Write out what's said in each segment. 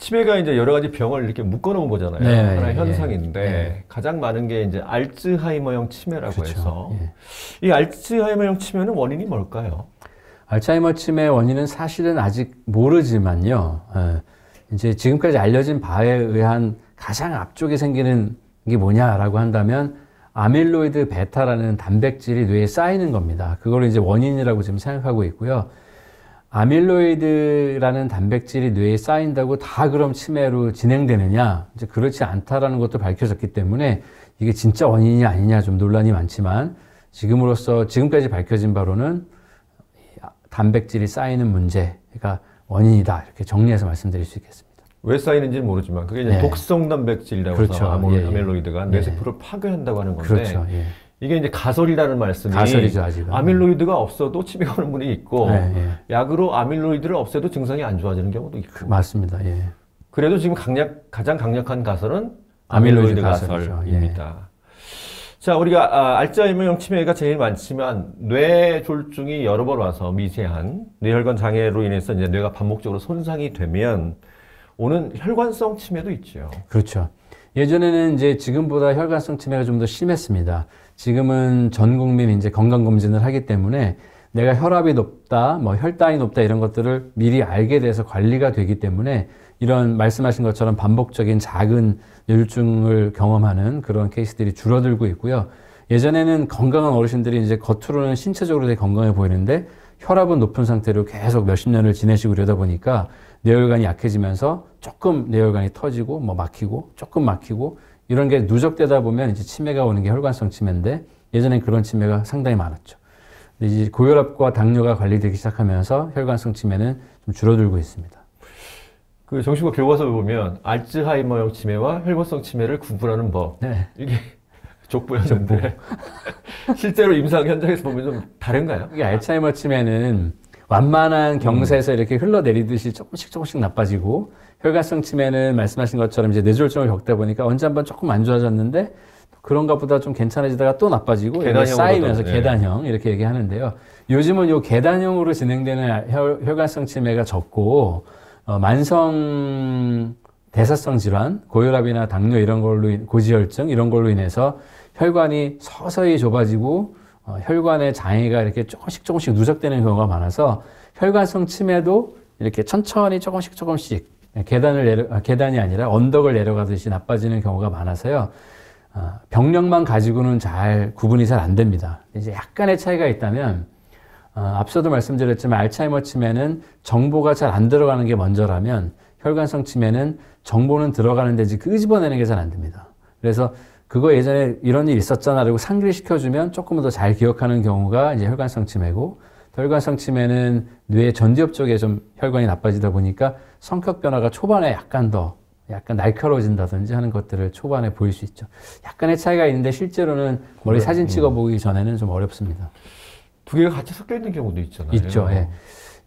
치매가 이제 여러 가지 병을 이렇게 묶어놓은 거잖아요. 네, 하나의 예, 현상인데 예. 가장 많은 게 이제 알츠하이머형 치매라고 그렇죠. 해서 예. 이 알츠하이머형 치매는 원인이 뭘까요? 알츠하이머 치매의 원인은 사실은 아직 모르지만요. 이제 지금까지 알려진 바에 의한 가장 앞쪽에 생기는 게 뭐냐라고 한다면 아밀로이드 베타라는 단백질이 뇌에 쌓이는 겁니다. 그걸 이제 원인이라고 지금 생각하고 있고요. 아밀로이드라는 단백질이 뇌에 쌓인다고 다 그럼 치매로 진행되느냐? 이제 그렇지 않다라는 것도 밝혀졌기 때문에 이게 진짜 원인이 아니냐 좀 논란이 많지만 지금까지 밝혀진 바로는 단백질이 쌓이는 문제가 원인이다. 이렇게 정리해서 말씀드릴 수 있겠습니다. 왜 쌓이는지는 모르지만 그게 이제 독성 단백질이라고 그렇죠. 해서 아밀로이드가 뇌세포를 파괴한다고 하는 건데 그렇죠. 이게 이제 가설이라는 말씀이 가설이죠, 아직은. 아밀로이드가 없어도 치매가 오는 분이 있고 약으로 아밀로이드를 없애도 증상이 안 좋아지는 경우도 있고 맞습니다. 그래도 지금 가장 강력한 가설은 아밀로이드 아밀로이드 가설입니다. 자, 우리가 알츠하이머형 치매가 제일 많지만 뇌졸중이 여러 번 와서 미세한 뇌혈관 장애로 인해서 이제 뇌가 반복적으로 손상이 되면 오는 혈관성 치매도 있죠. 그렇죠. 예전에는 이제 지금보다 혈관성 치매가 좀 더 심했습니다. 지금은 전 국민 이제 건강검진을 하기 때문에 내가 혈압이 높다, 뭐 혈당이 높다 이런 것들을 미리 알게 돼서 관리가 되기 때문에 이런 말씀하신 것처럼 반복적인 작은 뇌졸중을 경험하는 그런 케이스들이 줄어들고 있고요. 예전에는 건강한 어르신들이 이제 겉으로는 신체적으로 되게 건강해 보이는데 혈압은 높은 상태로 계속 몇십 년을 지내시고 이러다 보니까 뇌혈관이 약해지면서 조금 뇌혈관이 터지고 뭐 막히고 조금 막히고 이런 게 누적되다 보면 이제 치매가 오는 게 혈관성 치매인데 예전엔 그런 치매가 상당히 많았죠. 근데 이제 고혈압과 당뇨가 관리되기 시작하면서 혈관성 치매는 좀 줄어들고 있습니다. 그 정신과 교과서에 보면 알츠하이머형 치매와 혈관성 치매를 구분하는 법. 이게 족보였는데 실제로 임상 현장에서 보면 좀 다른가요? 이게 알츠하이머 치매는 완만한 경사에서 이렇게 흘러내리듯이 조금씩 나빠지고 혈관성 치매는 말씀하신 것처럼 이제 뇌졸중을 겪다 보니까 언제 한번 조금 안 좋아졌는데 그런가 보다 좀 괜찮아지다가 또 나빠지고 쌓이면서 계단형 이렇게 얘기하는데요. 요즘은 요 계단형으로 진행되는 혈관성 치매가 적고 만성 대사성 질환, 고혈압이나 당뇨 이런 걸로 고지혈증 이런 걸로 인해서 혈관이 서서히 좁아지고 혈관의 장애가 이렇게 조금씩 누적되는 경우가 많아서 혈관성 치매도 이렇게 천천히 조금씩 계단이 아니라 언덕을 내려가듯이 나빠지는 경우가 많아서요. 병력만 가지고는 구분이 잘 안 됩니다. 이제 약간의 차이가 있다면 앞서도 말씀드렸지만 알츠하이머 치매는 정보가 잘 안 들어가는 게 먼저라면 혈관성 치매는 정보는 들어가는데 이제 끄집어내는 게 잘 안 됩니다. 그래서 그거 예전에 이런 일 있었잖아 라고 상기를 시켜주면 조금 더 잘 기억하는 경우가 이제 혈관성 치매고 혈관성 치매는 뇌 전두엽 쪽에 좀 혈관이 나빠지다 보니까 성격 변화가 초반에 약간 날카로워진다든지 하는 것들을 초반에 보일 수 있죠. 약간의 차이가 있는데 실제로는 머리 사진 찍어보기 전에는 좀 어렵습니다. 두 개가 같이 섞여 있는 경우도 있잖아요. 있죠.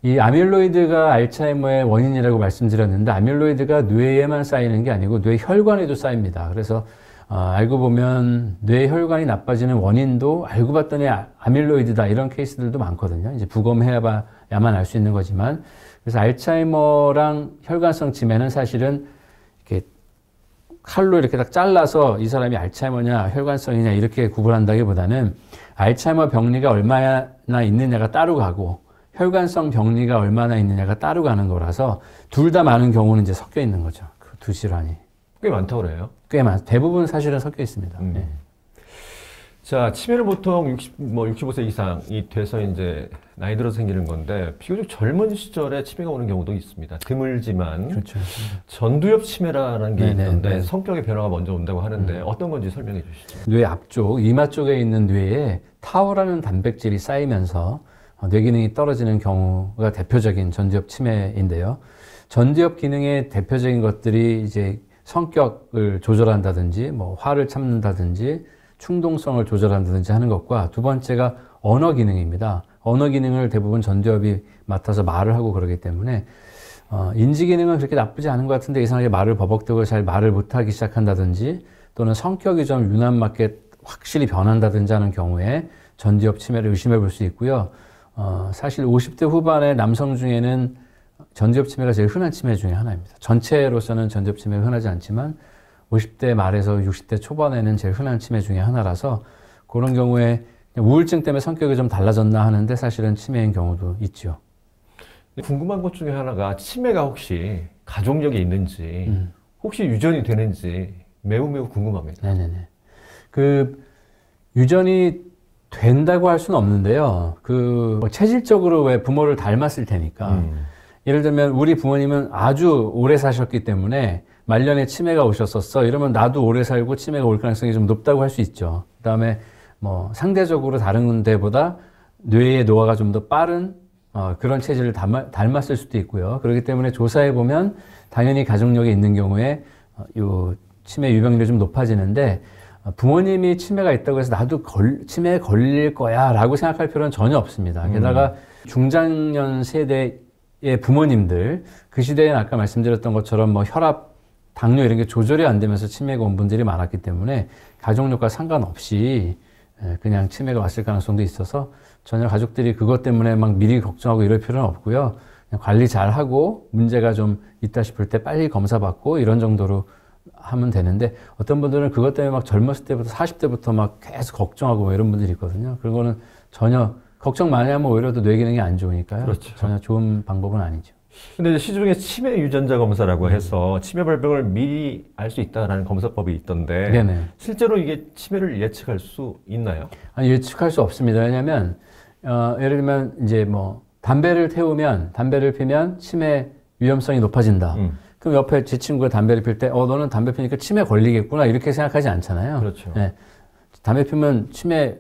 이 아밀로이드가 알츠하이머의 원인이라고 말씀드렸는데 아밀로이드가 뇌에만 쌓이는 게 아니고 뇌혈관에도 쌓입니다. 그래서 알고 보면 뇌혈관이 나빠지는 원인도 알고 봤더니 아밀로이드다 이런 케이스들도 많거든요. 이제 부검해야만 알 수 있는 거지만 그래서 알츠하이머랑 혈관성 치매는 사실은 이렇게 칼로 이렇게 딱 잘라서 이 사람이 알츠하이머냐 혈관성이냐 이렇게 구분한다기보다는 알츠하이머 병리가 얼마나 있느냐가 따로 가고 혈관성 병리가 얼마나 있느냐가 따로 가는 거라서 둘 다 많은 경우는 이제 섞여 있는 거죠. 그 두 질환이. 꽤 많다고 그래요? 대부분 사실은 섞여 있습니다. 자, 치매는 보통 65세 이상이 돼서 이제 나이 들어서 생기는 건데 비교적 젊은 시절에 치매가 오는 경우도 있습니다. 드물지만 그렇죠. 전두엽 치매라는 게 있는데 성격의 변화가 먼저 온다고 하는데 어떤 건지 설명해 주시죠. 뇌 앞쪽, 이마 쪽에 있는 뇌에 타우라는 단백질이 쌓이면서 뇌 기능이 떨어지는 경우가 대표적인 전두엽 치매인데요. 전두엽 기능의 대표적인 것들이 이제 성격을 조절한다든지 뭐 화를 참는다든지 충동성을 조절한다든지 하는 것과 두 번째가 언어 기능입니다. 언어 기능을 대부분 전두엽이 맡아서 말을 하고 그러기 때문에 인지 기능은 그렇게 나쁘지 않은 것 같은데 이상하게 말을 버벅대고 잘 말을 못하기 시작한다든지 또는 성격이 좀 유난맞게 확실히 변한다든지 하는 경우에 전두엽 치매를 의심해 볼 수 있고요. 사실 50대 후반의 남성 중에는 전두엽 치매가 제일 흔한 치매 중에 하나입니다. 전체로서는 전두엽 치매가 흔하지 않지만 50대 말에서 60대 초반에는 제일 흔한 치매 중에 하나라서 그런 경우에 우울증 때문에 성격이 좀 달라졌나 하는데 사실은 치매인 경우도 있죠. 궁금한 것 중에 하나가 치매가 혹시 가족력이 있는지 혹시 유전이 되는지 매우 궁금합니다. 네네네. 그 유전이 된다고 할 수는 없는데요. 뭐 체질적으로 왜 부모를 닮았을 테니까. 예를 들면 우리 부모님은 아주 오래 사셨기 때문에 말년에 치매가 오셨었어. 이러면 나도 오래 살고 치매가 올 가능성이 좀 높다고 할 수 있죠. 그다음에 뭐 상대적으로 다른 데보다 뇌의 노화가 좀 더 빠른 그런 체질을 닮았을 수도 있고요. 그렇기 때문에 조사해 보면 당연히 가족력이 있는 경우에 요 치매 유병률이 좀 높아지는데 부모님이 치매가 있다고 해서 나도 치매에 걸릴 거야 라고 생각할 필요는 전혀 없습니다. 게다가 중장년 세대의 부모님들 그 시대에는 아까 말씀드렸던 것처럼 뭐 혈압, 당뇨 이런 게 조절이 안 되면서 치매가 온 분들이 많았기 때문에 가족력과 상관없이 그냥 치매가 왔을 가능성도 있어서 전혀 가족들이 그것 때문에 막 미리 걱정하고 이럴 필요는 없고요. 그냥 관리 잘 하고 문제가 좀 있다 싶을 때 빨리 검사 받고 이런 정도로 하면 되는데 어떤 분들은 그것 때문에 막 젊었을 때부터 40대부터 막 계속 걱정하고 뭐 이런 분들이 있거든요. 그거는 전혀 걱정 많이 하면 오히려 더 뇌 기능이 안 좋으니까요. 그렇죠. 전혀 좋은 방법은 아니죠. 근데 이제 시중에 치매 유전자 검사라고 해서 치매 발병을 미리 알 수 있다라는 검사법이 있던데 네네. 실제로 이게 치매를 예측할 수 있나요? 아니, 예측할 수 없습니다. 왜냐하면 예를 들면 이제 뭐 담배를 피면 치매 위험성이 높아진다. 그럼 옆에 제 친구가 담배를 필 때 너는 담배 피니까 치매 걸리겠구나 이렇게 생각하지 않잖아요. 그렇죠. 네. 담배 피면 치매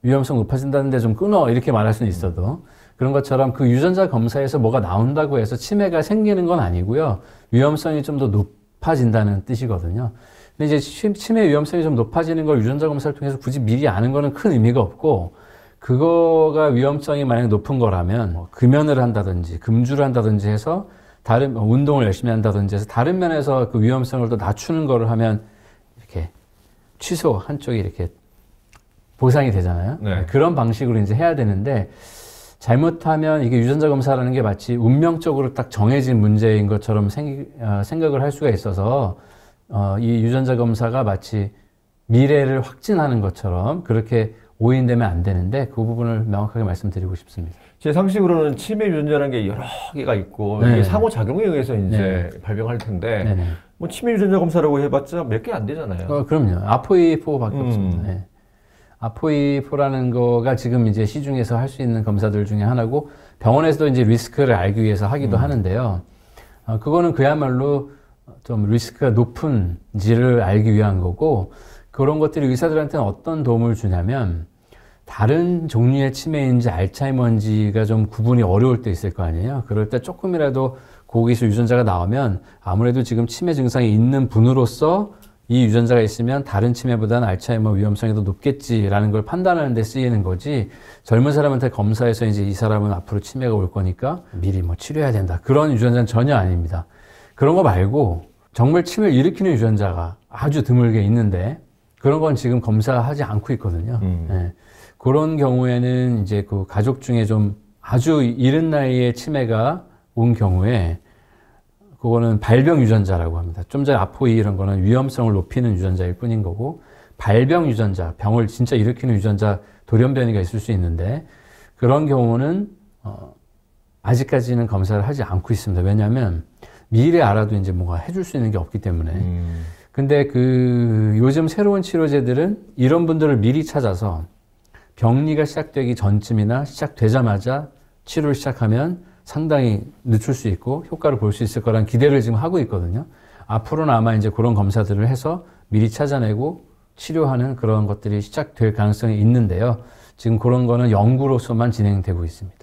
위험성 높아진다는데 좀 끊어 이렇게 말할 수는 있어도 그런 것처럼 그 유전자 검사에서 뭐가 나온다고 해서 치매가 생기는 건 아니고요. 위험성이 좀 더 높아진다는 뜻이거든요. 근데 이제 치매 위험성이 좀 높아지는 걸 유전자 검사를 통해서 굳이 미리 아는 거는 큰 의미가 없고 그거가 위험성이 만약에 높은 거라면 뭐 금연을 한다든지 금주를 한다든지 해서 다른 운동을 열심히 한다든지 해서 다른 면에서 그 위험성을 더 낮추는 거를 하면 이렇게 취소 한쪽이 이렇게 보상이 되잖아요. 네. 그런 방식으로 이제 해야 되는데 잘못하면 이게 유전자 검사라는 게 마치 운명적으로 딱 정해진 문제인 것처럼 생각을 할 수가 있어서 이 유전자 검사가 마치 미래를 확진하는 것처럼 그렇게 오인되면 안 되는데 그 부분을 명확하게 말씀드리고 싶습니다. 제 상식으로는 치매 유전자라는 게 여러 개가 있고 네. 이게 상호작용에 의해서 이제 네. 발병할 텐데 네네. 뭐 치매 유전자 검사라고 해봤자 몇 개 안 되잖아요. 그럼요. 아포이4밖에 없습니다. 네. 아포이4라는 거가 지금 이제 시중에서 할 수 있는 검사들 중에 하나고 병원에서도 이제 리스크를 알기 위해서 하기도 하는데요. 그거는 그야말로 좀 리스크가 높은지를 알기 위한 거고 그런 것들이 의사들한테는 어떤 도움을 주냐면 다른 종류의 치매인지 알츠하이머인지가 좀 구분이 어려울 때 있을 거 아니에요. 그럴 때 조금이라도 거기서 유전자가 나오면 아무래도 지금 치매 증상이 있는 분으로서 이 유전자가 있으면 다른 치매보다는 알츠하이머 위험성이 더 높겠지라는 걸 판단하는 데 쓰이는 거지 젊은 사람한테 검사해서 이제 이 사람은 앞으로 치매가 올 거니까 미리 뭐 치료해야 된다. 그런 유전자는 전혀 아닙니다. 그런 거 말고 정말 치매를 일으키는 유전자가 아주 드물게 있는데 그런 건 지금 검사하지 않고 있거든요. 네. 그런 경우에는 이제 그 가족 중에 좀 아주 이른 나이에 치매가 온 경우에 그거는 발병 유전자라고 합니다. 좀 전에 아포이 이런 거는 위험성을 높이는 유전자일 뿐인 거고 발병 유전자, 병을 진짜 일으키는 유전자 돌연변이가 있을 수 있는데 그런 경우는 아직까지는 검사를 하지 않고 있습니다. 왜냐하면 미리 알아도 이제 뭔가 해줄 수 있는 게 없기 때문에. 근데 그 요즘 새로운 치료제들은 이런 분들을 미리 찾아서 병리가 시작되기 전쯤이나 시작되자마자 치료를 시작하면 상당히 늦출 수 있고 효과를 볼 수 있을 거라는 기대를 지금 하고 있거든요. 앞으로는 아마 이제 그런 검사들을 해서 미리 찾아내고 치료하는 그런 것들이 시작될 가능성이 있는데요. 지금 그런 거는 연구로서만 진행되고 있습니다.